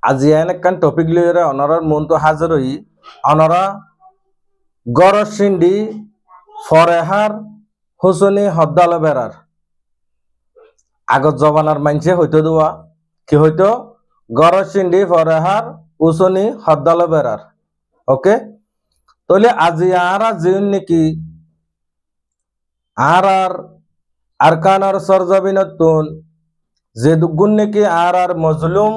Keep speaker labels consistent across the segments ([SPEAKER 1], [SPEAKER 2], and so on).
[SPEAKER 1] আজি একখান টপিক লিয়ে অনরার মন তো হাজির হই অনরা গরসিন্ডি ফরেহার হুসনি হদ্দাল বেড়ার আগত জবানার মানছে হইতো দেওয়া কি হইতো গরসিন্ডি ফরেহার হুসনি হদ্দাল বেড়ার ওকে তাহলে আজি আর জিন নাকি আর আরকানার সরজবিনতুন যে দুগুণ নাকি আর মজলুম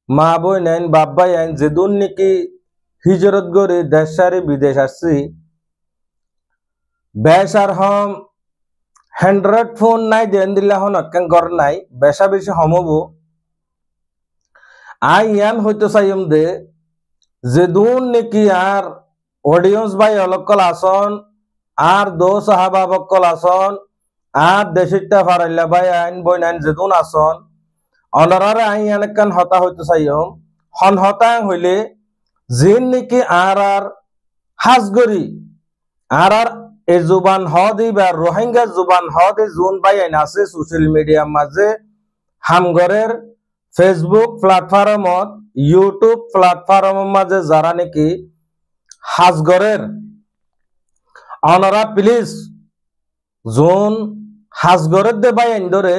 [SPEAKER 1] মা বই নেন বাব্বাই আইন যেদুন নাকি হিজরত করে দেশ সারি বিদেশ আসছি বেসার হম হ্যান্ড্রয়েড ফোন নাই দেন দিল্লা হন অক্কান গর নাই বেসা বেশি হমবো আই ইয়ান হইতো চাইম দে যেদুন নাকি আর অডিয়েন্স বাই অলকল আসন আর দো সাহাবা বকল আসন আর দেশিটা ফারাইল্লা বাই আইন বই নাইন যেদুন আসন অনরারে আই ইয়ান হতা হইতো চাইম হন হতাং হইলে জিন নাকি আর হাজগরি আর এ জুবান হদি বা রোহিঙ্গা জুবান হদি জুন বাই আইন আছে সোশ্যাল মিডিয়ার মাঝে হামগরের ফেসবুক প্ল্যাটফর্মত ইউটিউব প্ল্যাটফর্মের মাঝে যারা নাকি হাজগরের অনরা প্লিজ জুন হাজগরের দে বাই আইন ধরে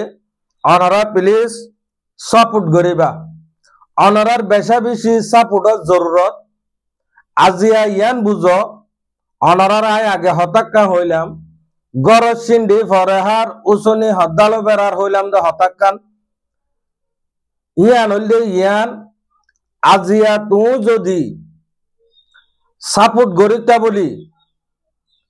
[SPEAKER 1] অনরা প্লিজ সাপোর্ট করিবা অনরার বেশা বেশি সাপোর্টের জরুরত আজিয়া ইয়ান বুঝো অনরার আয় আগে হতাক্কা হইলাম গরজ সিন্ডি ফরেহার উসনি হদ্দালো বেড়ার হইলাম দে হতাক্কান ইয়ান হইলে ইয়ান আজিয়া তুই যদি সাপোর্ট গরিতা বলি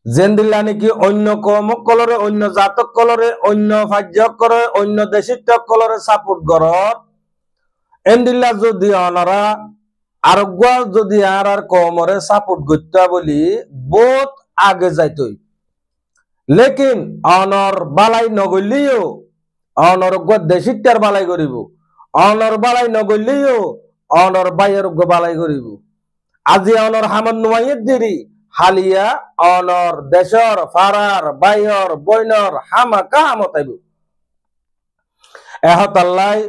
[SPEAKER 1] জেন্দিল্লা নাকি অন্য কমক কলরে অন্য জাতক কলরে অন্য ফাজ্যক করে অন্য দেশিত কলরে সাপোর্ট গরত এন্দিল্লা যদি অনরা আরোগ্য যদি আর কমরে সাপোর্ট করতে বলি বহুত আগে যাইতই লেকিন অনর বালাই নগলিও অনরোগ্য দেশিটার বালাই করিব অনর বালাই নগলিও অনর বাইয়ের বালাই করিব আজি অনর হামন নুমাইয়ের দেরি হালিয়া অনর দেশর ফারার বাইয়র বইনর হামাকা হামতাইব এহতাল্লাই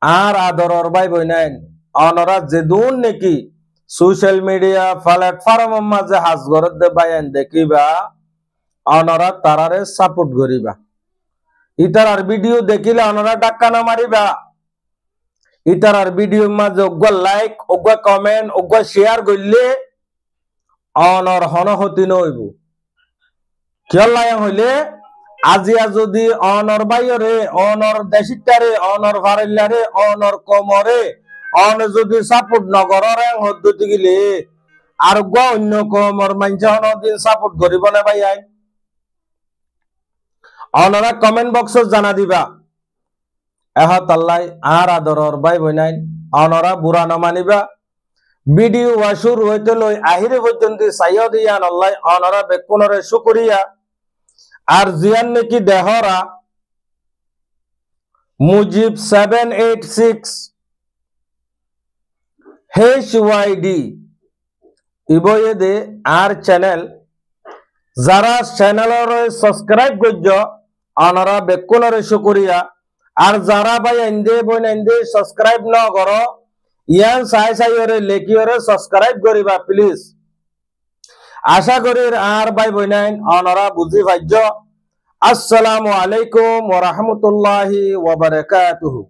[SPEAKER 1] আর আদরর বাই বইনাইন অনরা যেদুন নাকি সোশ্যাল মিডিয়া প্ল্যাটফর্মের মাঝে হাজগরত দে বাইন দেখিবা অনরা তারারে সাপোর্ট করিবা ইতারার ভিডিও দেখিলে অনরা ডাক্কা না মারিবা ইতারার ভিডিওর মাঝে অজ্ঞ লাইক অজ্ঞ কমেন্ট অজ্ঞ শেয়ার করলে অনর হনহতি নইব কিয় লাইং হইলে আজিয়া যদি অনর বাইরে অনর দেশিটারে অনর ফারিল্লারে অনর কমরে অন যদি সাপোর্ট নগরের হদ্দতি গিলে আর অন্য কমর মানছে অনদিন সাপোর্ট করিব না ভাই আই অনরা কমেন্ট বক্সত জানা দিবা এহতাল্লাই আর আদরর বাই বইনাইন অনরা বুড়া নমানিবা ভিডিও ওয়াশুর হইতে লই আহিরে পর্যন্ত চাইয়া দিয়ান আল্লাহ অনরা বেকুনরে শুকরিয়া আর জিয়ান নাকি দেহরা মুজিব 786 HYD ইবয়ে দে আর চ্যানেল যারা চ্যানেলর সাবস্ক্রাইব করজ অনরা বেকুনরে শুকরিয়া আর যারা ভাই এন্দে বই এন্দে সাবস্ক্রাইব ন করো ইয়ান সাই সাই ওরে লেখিওরে সাবস্ক্রাইব করিবা প্লিজ আশা করি আর ভাই বইনাইন অনরা বুঝি ভাজ্য আসসালামু আলাইকুম ওয়া রাহমাতুল্লাহি ওয়া বারাকাতুহু।